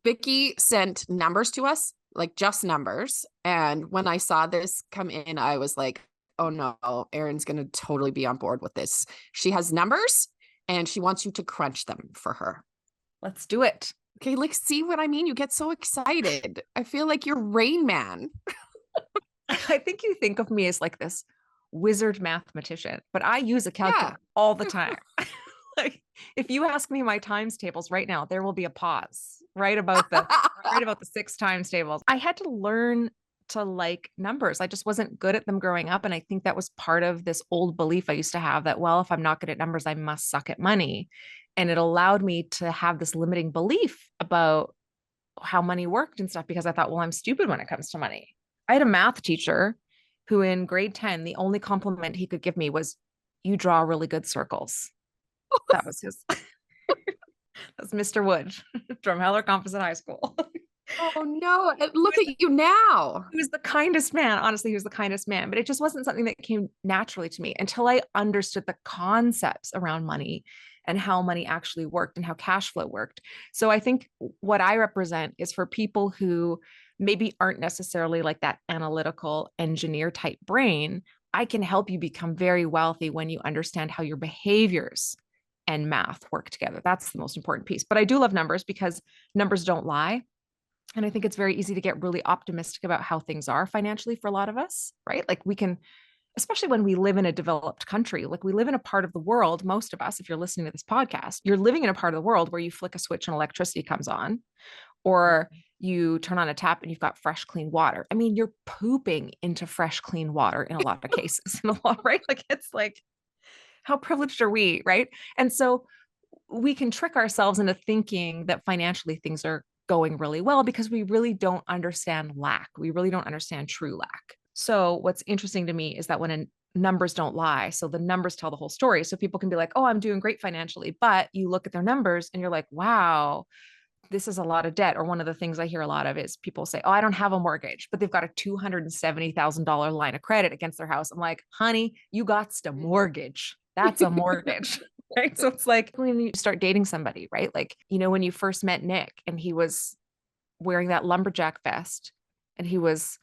Vicki sent numbers to us, like just numbers. And when I saw this come in, I was like, oh no, Erin's going to totally be on board with this. She has numbers and she wants you to crunch them for her. Let's do it. Okay, like, see what I mean? You get so excited. I feel like you're Rain Man. I think you think of me as like this wizard mathematician, but I use a Yeah. calculator all the time. Like if you ask me my times tables right now, there will be a pause right about the six times tables. I had to learn to like numbers. I just wasn't good at them growing up. And I think that was part of this old belief I used to have that, well, if I'm not good at numbers, I must suck at money. And it allowed me to have this limiting belief about how money worked and stuff because I thought, well, I'm stupid when it comes to money. I had a math teacher who in grade 10, the only compliment he could give me was, you draw really good circles. That was his. That's Mr. Wood from Heller Composite High School. Oh no, look at you now. He was the kindest man. Honestly, he was the kindest man, but it just wasn't something that came naturally to me until I understood the concepts around money and how money actually worked and how cash flow worked. So I think what I represent is for people who maybe aren't necessarily like that analytical engineer type brain. I can help you become very wealthy when you understand how your behaviors and math work together. That's the most important piece. But I do love numbers because numbers don't lie. And I think it's very easy to get really optimistic about how things are financially for a lot of us, right? Like we can, especially when we live in a developed country, like we live in a part of the world, most of us, if you're listening to this podcast, you're living in a part of the world where you flick a switch and electricity comes on, or you turn on a tap and you've got fresh, clean water. I mean, you're pooping into fresh, clean water in a lot of cases, right? Like it's like, how privileged are we, right? And so we can trick ourselves into thinking that financially things are going really well because we really don't understand lack. We really don't understand true lack. So what's interesting to me is that when numbers don't lie, so the numbers tell the whole story. So people can be like, oh, I'm doing great financially, but you look at their numbers and you're like, wow, this is a lot of debt. Or one of the things I hear a lot of is people say, oh, I don't have a mortgage, but they've got a $270,000 line of credit against their house. I'm like, honey, you got a mortgage. That's a mortgage. Right. So it's like when you start dating somebody, right? Like, when you first met Nick and he was wearing that lumberjack vest and he was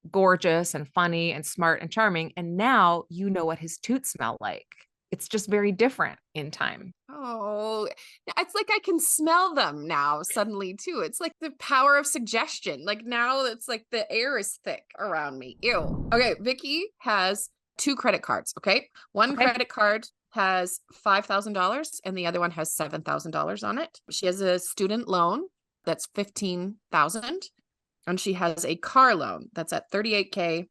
gorgeous and funny and smart and charming. And now you know what his toots smell like. It's just very different in time. Oh, it's like I can smell them now suddenly too. It's like the power of suggestion. Like now it's like the air is thick around me. Ew. Okay, Vicki has two credit cards, okay? One Okay. credit card has $5,000 and the other one has $7,000 on it. She has a student loan that's 15,000 and she has a car loan that's at 38K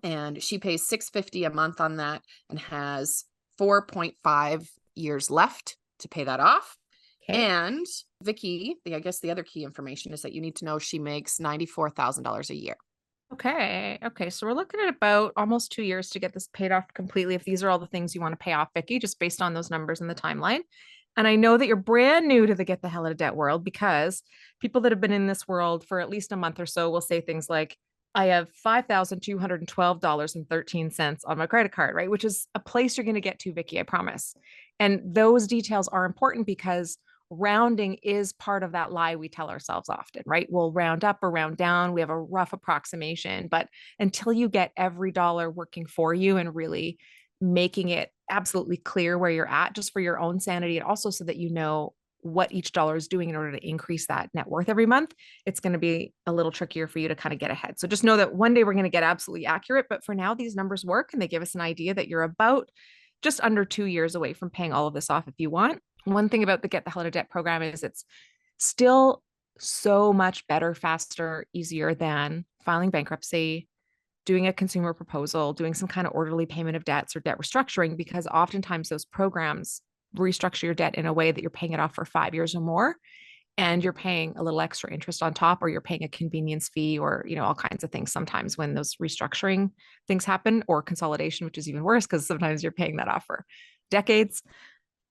and she pays 650 a month on that and has 4.5 years left to pay that off. Okay. And Vicki, I guess the other key information is that you need to know she makes $94,000 a year. Okay. Okay. So we're looking at about almost 2 years to get this paid off completely. If these are all the things you want to pay off, Vicki, just based on those numbers in the timeline. And I know that you're brand new to the get the hell out of debt world because people that have been in this world for at least a month or so will say things like, I have $5,212.13 on my credit card, right? Which is a place you're going to get to, Vicki, I promise. And those details are important because rounding is part of that lie we tell ourselves often, right? We'll round up or round down. We have a rough approximation, but until you get every dollar working for you and really making it absolutely clear where you're at, just for your own sanity, and also so that you know what each dollar is doing in order to increase that net worth every month, it's going to be a little trickier for you to kind of get ahead. So just know that one day we're going to get absolutely accurate, but for now, these numbers work and they give us an idea that you're about just under 2 years away from paying all of this off if you want. One thing about the Get the Hell Out of Debt program is it's still so much better, faster, easier than filing bankruptcy, doing a consumer proposal, doing some kind of orderly payment of debts or debt restructuring, because oftentimes those programs restructure your debt in a way that you're paying it off for 5 years or more. And you're paying a little extra interest on top, or you're paying a convenience fee, or, all kinds of things sometimes when those restructuring things happen, or consolidation, which is even worse because sometimes you're paying that off for decades.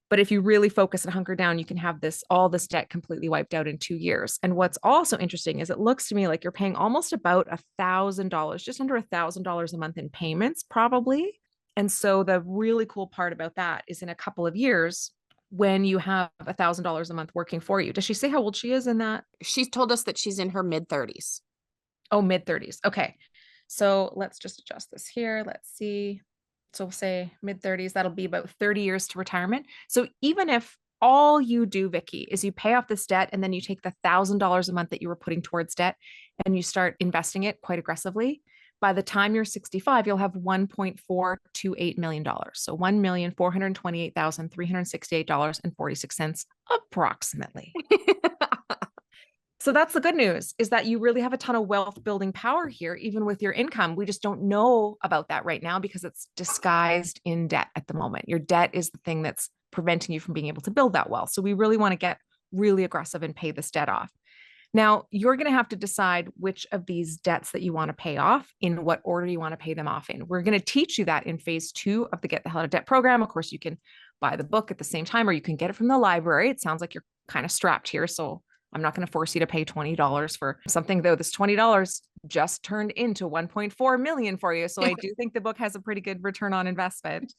But if you really focus and hunker down, you can have all this debt completely wiped out in 2 years. And what's also interesting is it looks to me like you're paying almost about $1,000, just under $1,000 a month in payments, probably. And so the really cool part about that is in a couple of years, when you have $1,000 a month working for you. Does she say how old she is in that? She's told us that she's in her mid-30s. Oh, mid-30s. Okay. So let's just adjust this here. Let's see. So we'll say mid-30s. That'll be about 30 years to retirement. So even if all you do, Vicki, is you pay off this debt and then you take the $1,000 a month that you were putting towards debt and you start investing it quite aggressively, by the time you're 65, you'll have $1.428 million. So $1,428,368.46 approximately. So that's the good news, is that you really have a ton of wealth building power here, even with your income. We just don't know about that right now because it's disguised in debt at the moment. Your debt is the thing that's preventing you from being able to build that wealth. So we really want to get really aggressive and pay this debt off. Now, you're going to have to decide which of these debts that you want to pay off, in what order you want to pay them off in. We're going to teach you that in phase 2 of the Get the Hell Out of Debt program. Of course, you can buy the book at the same time, or you can get it from the library. It sounds like you're kind of strapped here. So I'm not going to force you to pay $20 for something, though this $20 just turned into 1.4 million for you. So I do think the book has a pretty good return on investment.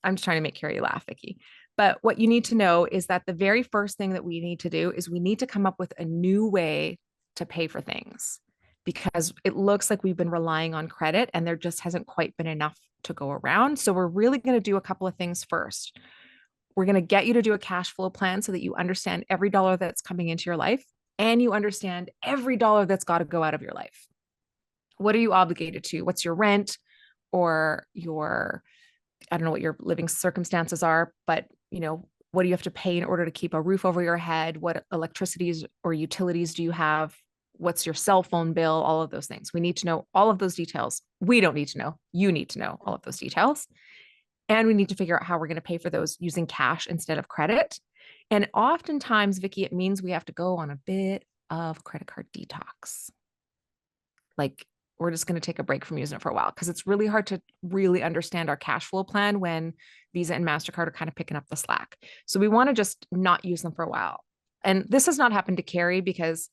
I'm just trying to make Keri laugh, Vicki. But what you need to know is that the very first thing that we need to do is we need to come up with a new way to pay for things, because it looks like we've been relying on credit and there just hasn't quite been enough to go around. So we're really going to do a couple of things first. We're going to get you to do a cash flow plan so that you understand every dollar that's coming into your life and you understand every dollar that's got to go out of your life. What are you obligated to? What's your rent or your, I don't know what your living circumstances are, but what do you have to pay in order to keep a roof over your head? What electricities or utilities do you have? What's your cell phone bill? All of those things. We need to know all of those details. We don't need to know. You need to know all of those details. And we need to figure out how we're going to pay for those using cash instead of credit. And oftentimes, Vicki, it means we have to go on a bit of credit card detox. Like, we're just going to take a break from using it for a while because it's really hard to really understand our cash flow plan when Visa and MasterCard are kind of picking up the slack. So we want to just not use them for a while. And this has not happened to Keri because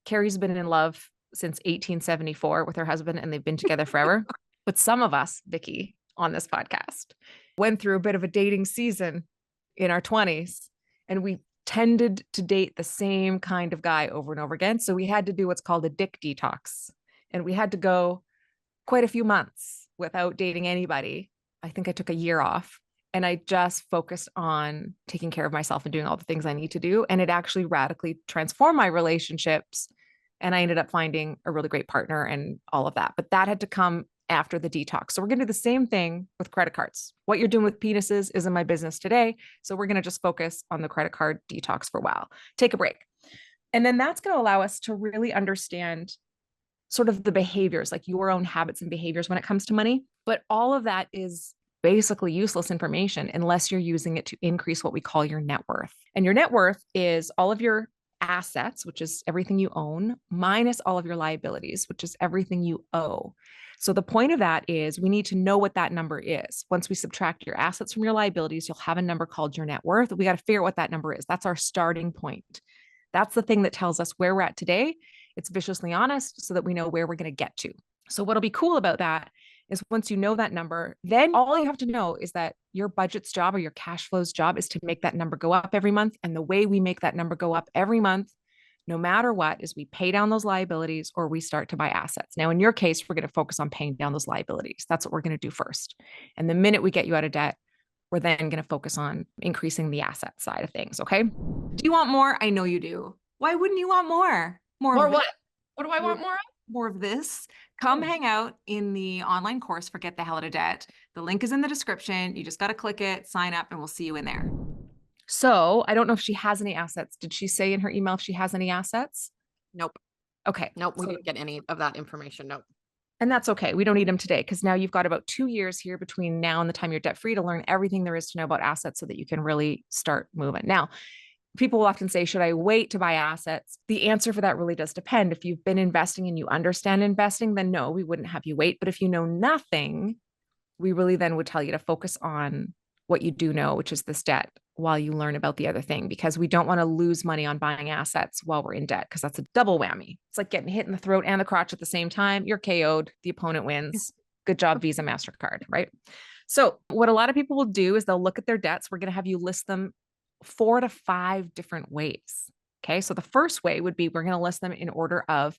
Keri's been in love since 1874 with her husband and they've been together forever. But some of us, Vicki, on this podcast, went through a bit of a dating season in our 20s and we tended to date the same kind of guy over and over again. So we had to do what's called a dick detox. And we had to go quite a few months without dating anybody. I think I took a year off and I just focused on taking care of myself and doing all the things I need to do. And it actually radically transformed my relationships. And I ended up finding a really great partner and all of that. But that had to come after the detox. So we're going to do the same thing with credit cards. What you're doing with penises isn't my business today. So we're going to just focus on the credit card detox for a while. Take a break. And then that's going to allow us to really understand sort of the behaviors, like your own habits and behaviors when it comes to money. But all of that is basically useless information unless you're using it to increase what we call your net worth. And your net worth is all of your assets, which is everything you own, minus all of your liabilities, which is everything you owe. So the point of that is we need to know what that number is. Once we subtract your assets from your liabilities, you'll have a number called your net worth. We got to figure out what that number is. That's our starting point. That's the thing that tells us where we're at today. It's viciously honest so that we know where we're going to get to. So what'll be cool about that is once you know that number, then all you have to know is that your budget's job or your cash flow's job is to make that number go up every month. And the way we make that number go up every month, no matter what, is we pay down those liabilities or we start to buy assets. Now, in your case, we're going to focus on paying down those liabilities. That's what we're going to do first. And the minute we get you out of debt, we're then going to focus on increasing the asset side of things. Okay. Do you want more? I know you do. Why wouldn't you want more? More what? What do I want more of? More of this. Come hang out in the online course for Get the Hell Out of Debt. The link is in the description. You just got to click it, sign up, and we'll see you in there. So I don't know if she has any assets. Did she say in her email if she has any assets? Nope. Okay. Nope. We didn't get any of that information. Nope. And that's okay. We don't need them today because now you've got about 2 years here between now and the time you're debt free to learn everything there is to know about assets so that you can really start moving. Now, people will often say, should I wait to buy assets? The answer for that really does depend. If you've been investing and you understand investing, then no, we wouldn't have you wait. But if you know nothing, we really then would tell you to focus on what you do know, which is this debt, while you learn about the other thing, because we don't want to lose money on buying assets while we're in debt, because that's a double whammy. It's like getting hit in the throat and the crotch at the same time. You're KO'd, the opponent wins. Good job, Visa, MasterCard, right? So what a lot of people will do is they'll look at their debts. We're going to have you list them 4 to 5 different ways. Okay. So the first way would be we're going to list them in order of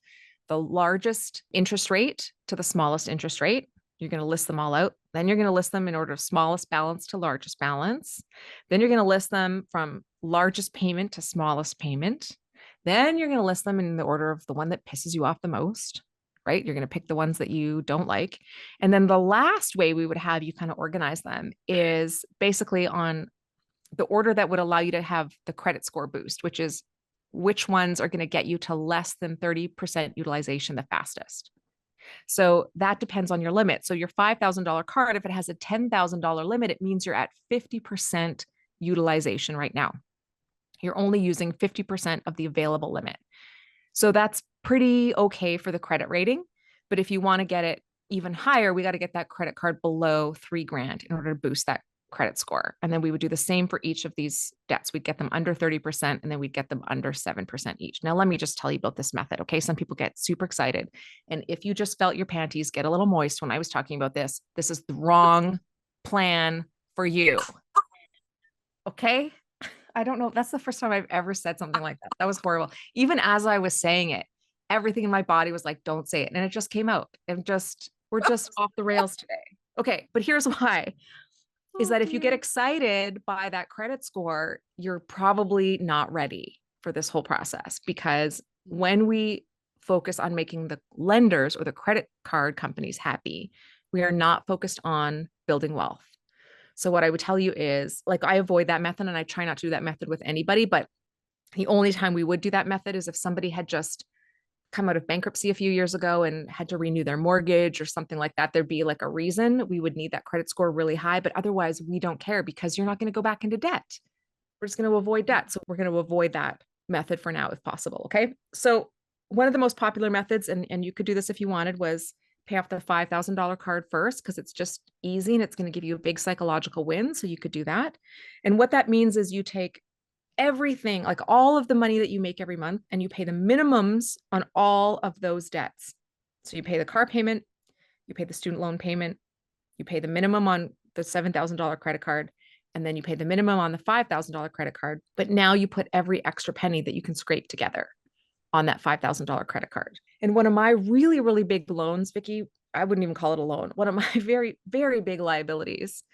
the largest interest rate to the smallest interest rate. You're going to list them all out. Then you're going to list them in order of smallest balance to largest balance. Then you're going to list them from largest payment to smallest payment. Then you're going to list them in the order of the one that pisses you off the most, right? You're going to pick the ones that you don't like. And then the last way we would have you kind of organize them is basically on the order that would allow you to have the credit score boost, which is which ones are going to get you to less than 30% utilization the fastest. So that depends on your limit. So your $5,000 card, if it has a $10,000 limit, it means you're at 50% utilization right now. You're only using 50% of the available limit. So that's pretty okay for the credit rating. But if you want to get it even higher, we got to get that credit card below $3,000 in order to boost that credit score. And then we would do the same for each of these debts. We'd get them under 30% and then we'd get them under 7% each. Now, let me just tell you about this method. Okay. Some people get super excited. And if you just felt your panties get a little moist when I was talking about this is the wrong plan for you. Okay. I don't know. That's the first time I've ever said something like that. That was horrible. Even as I was saying it, everything in my body was like, don't say it. And it just came out. And we're just off the rails today. Okay. But here's why. Is that if you get excited by that credit score, you're probably not ready for this whole process, because when we focus on making the lenders or the credit card companies happy, we are not focused on building wealth. So what I would tell you is, like, I avoid that method and I try not to do that method with anybody, but the only time we would do that method is if somebody had just come out of bankruptcy a few years ago and had to renew their mortgage or something like that. There'd be like a reason we would need that credit score really high, but otherwise we don't care because you're not going to go back into debt. We're just going to avoid debt. So we're going to avoid that method for now if possible. Okay. So one of the most popular methods, and you could do this if you wanted, was pay off the $5,000 card first, because it's just easy and it's going to give you a big psychological win. So you could do that. And what that means is you take everything, like all of the money that you make every month, and you pay the minimums on all of those debts. So you pay the car payment, you pay the student loan payment, you pay the minimum on the $7,000 credit card, and then you pay the minimum on the $5,000 credit card. But now you put every extra penny that you can scrape together on that $5,000 credit card. And one of my really, really big loans, Vicki, I wouldn't even call it a loan. One of my very, very big liabilities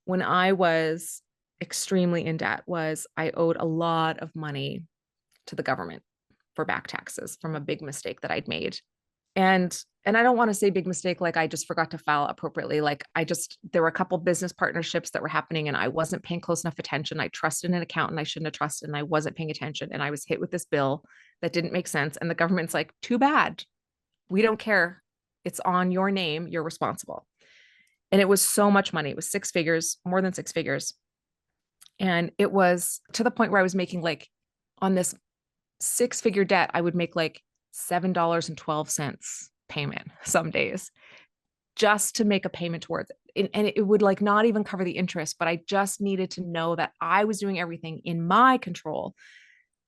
when I was extremely in debt was I owed a lot of money to the government for back taxes from a big mistake that I'd made. And I don't want to say big mistake like I just forgot to file appropriately. Like there were a couple business partnerships that were happening and I wasn't paying close enough attention. I trusted an accountant I shouldn't have trusted and I wasn't paying attention. And I was hit with this bill that didn't make sense. And the government's like, too bad. We don't care. It's on your name. You're responsible. And it was so much money. It was 6 figures, more than 6 figures. And it was to the point where I was making, like, on this 6-figure debt, I would make like $7.12 payment some days just to make a payment towards it. And it would like not even cover the interest, but I just needed to know that I was doing everything in my control.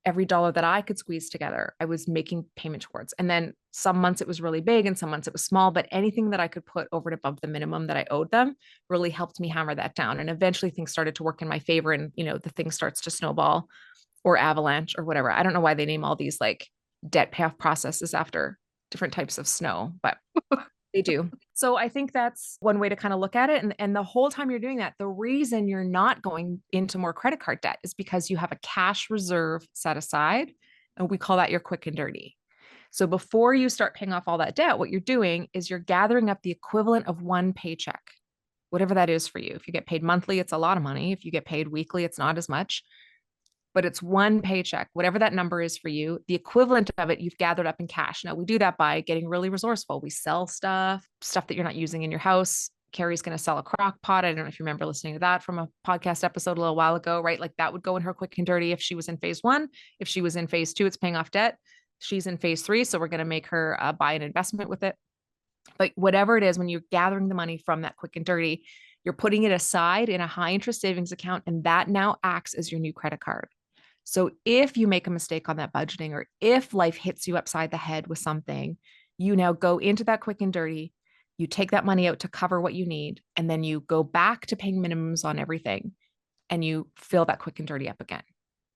Every dollar that I could squeeze together, I was making payment towards. And then some months it was really big and some months it was small, but anything that I could put over and above the minimum that I owed them really helped me hammer that down. And eventually things started to work in my favor, and, you know, the thing starts to snowball or avalanche or whatever. I don't know why they name all these like debt payoff processes after different types of snow, but they do. So I think that's one way to kind of look at it. And the whole time you're doing that, the reason you're not going into more credit card debt is because you have a cash reserve set aside. And we call that your quick and dirty. So before you start paying off all that debt, what you're doing is you're gathering up the equivalent of one paycheck, whatever that is for you. If you get paid monthly, it's a lot of money. If you get paid weekly, it's not as much. But it's one paycheck, whatever that number is for you, the equivalent of it, you've gathered up in cash. Now, we do that by getting really resourceful. We sell stuff that you're not using in your house. Keri's going to sell a crock pot. I don't know if you remember listening to that from a podcast episode a little while ago, right? Like that would go in her quick and dirty if she was in phase 1. If she was in phase 2, it's paying off debt. She's in phase 3. So we're going to make her buy an investment with it. But whatever it is, when you're gathering the money from that quick and dirty, you're putting it aside in a high interest savings account. And that now acts as your new credit card. So if you make a mistake on that budgeting, or if life hits you upside the head with something, you now go into that quick and dirty, you take that money out to cover what you need, and then you go back to paying minimums on everything. and you fill that quick and dirty up again.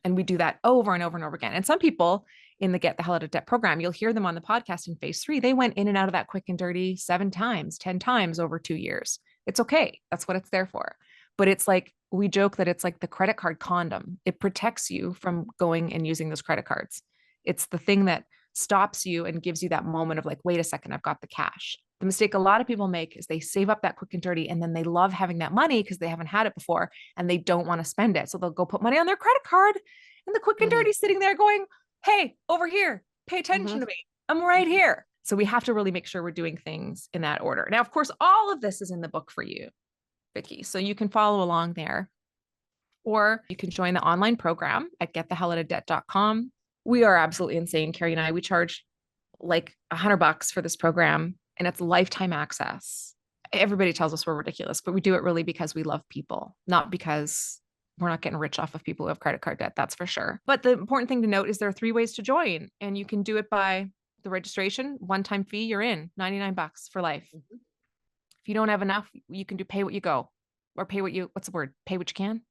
And we do that over and over and over again. And some people in the Get the Hell Out of Debt program, you'll hear them on the podcast in phase 3. They went in and out of that quick and dirty 7 times, 10 times over 2 years. It's okay. That's what it's there for. But it's like, we joke that it's like the credit card condom. It protects you from going and using those credit cards. It's the thing that stops you and gives you that moment of like, wait a second, I've got the cash. The mistake a lot of people make is they save up that quick and dirty, and then they love having that money because they haven't had it before and they don't want to spend it. So they'll go put money on their credit card, and the quick and dirty sitting there going, hey, over here, pay attention to me. I'm right here. So we have to really make sure we're doing things in that order. Now, of course, all of this is in the book for you, Vicki. So you can follow along there, or you can join the online program at getthehelloutofdebt.com. We are absolutely insane. Keri and I, we charge like $100 for this program, and it's lifetime access. Everybody tells us we're ridiculous, but we do it really because we love people, not because we're not getting rich off of people who have credit card debt. That's for sure. But the important thing to note is there are 3 ways to join, and you can do it by the registration, one-time fee, you're in, $99 for life. If you don't have enough, you can do pay what you go, or pay what you, what's the word? Pay what you can?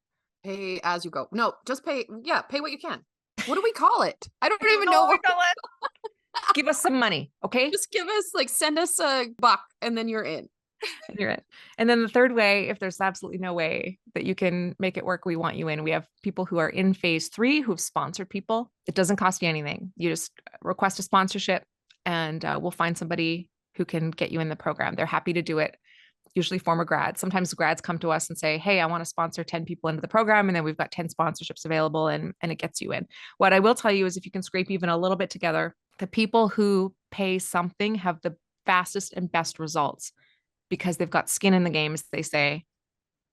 Pay as you go. No, just pay. Yeah, pay what you can. What do we call it? I don't even know what we call it. Give us some money, okay? Just give us, like, send us $1 and then you're in. You're in. And then the third way, if there's absolutely no way that you can make it work, we want you in. We have people who are in phase 3 who've sponsored people. It doesn't cost you anything. You just request a sponsorship, and we'll find somebody who can get you in the program. They're happy to do it. Usually former grads. Sometimes grads come to us and say, hey, I want to sponsor 10 people into the program. And then we've got 10 sponsorships available, and it gets you in. What I will tell you is, if you can scrape even a little bit together, the people who pay something have the fastest and best results because they've got skin in the game, as they say.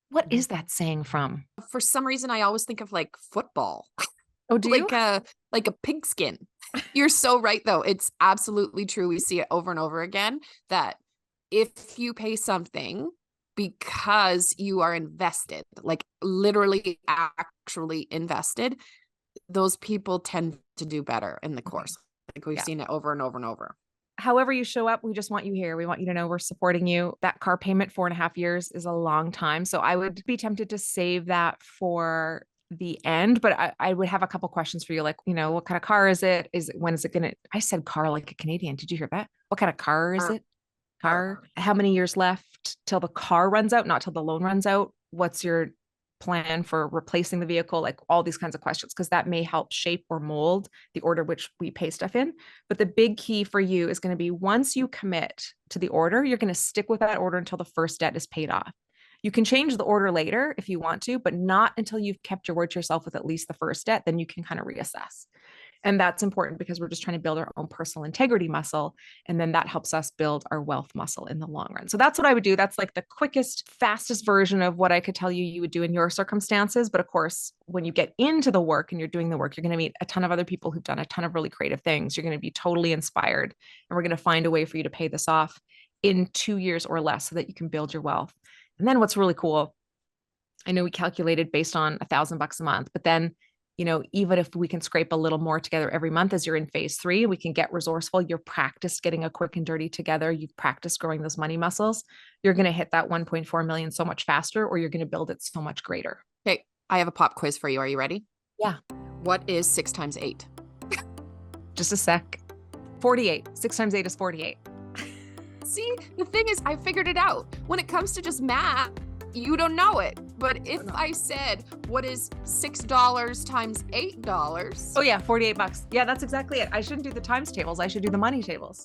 What is that saying from? For some reason, I always think of like football. Oh, do you? Like a pigskin. You're so right, though. It's absolutely true. We see it over and over again that if you pay something because you are invested, like literally actually invested, those people tend to do better in the course. Like we've seen it over and over and over. However you show up, we just want you here. We want you to know we're supporting you. That car payment, 4.5 years, is a long time. So I would be tempted to save that for the end, but I would have a couple questions for you. Like, what kind of car is it? When is it going to, I said car like a Canadian. Did you hear that? What kind of car is it? Car. How many years left till the car runs out, not till the loan runs out? What's your plan for replacing the vehicle? Like all these kinds of questions, because that may help shape or mold the order which we pay stuff in. But the big key for you is going to be, once you commit to the order, you're going to stick with that order until the first debt is paid off. You can change the order later if you want to, but not until you've kept your word to yourself with at least the first debt. Then you can kind of reassess. And that's important because we're just trying to build our own personal integrity muscle. And then that helps us build our wealth muscle in the long run. So that's what I would do. That's like the quickest, fastest version of what I could tell you you would do in your circumstances. But of course, when you get into the work and you're doing the work, you're going to meet a ton of other people who've done a ton of really creative things. You're going to be totally inspired. And we're going to find a way for you to pay this off in 2 years or less so that you can build your wealth. And then what's really cool, I know we calculated based on $1,000 a month, but then even if we can scrape a little more together every month as you're in phase 3, we can get resourceful. You're practiced getting a quick and dirty together. You've practiced growing those money muscles. You're going to hit that 1.4 million so much faster, or you're going to build it so much greater. Okay. I have a pop quiz for you. Are you ready? Yeah. What is 6 times 8? Just a sec. 48. 6 times 8 is 48. See, the thing is, I figured it out. When it comes to just math, you don't know it. But if I said, what is $6 times $8? Oh yeah, $48. Yeah, that's exactly it. I shouldn't do the times tables. I should do the money tables.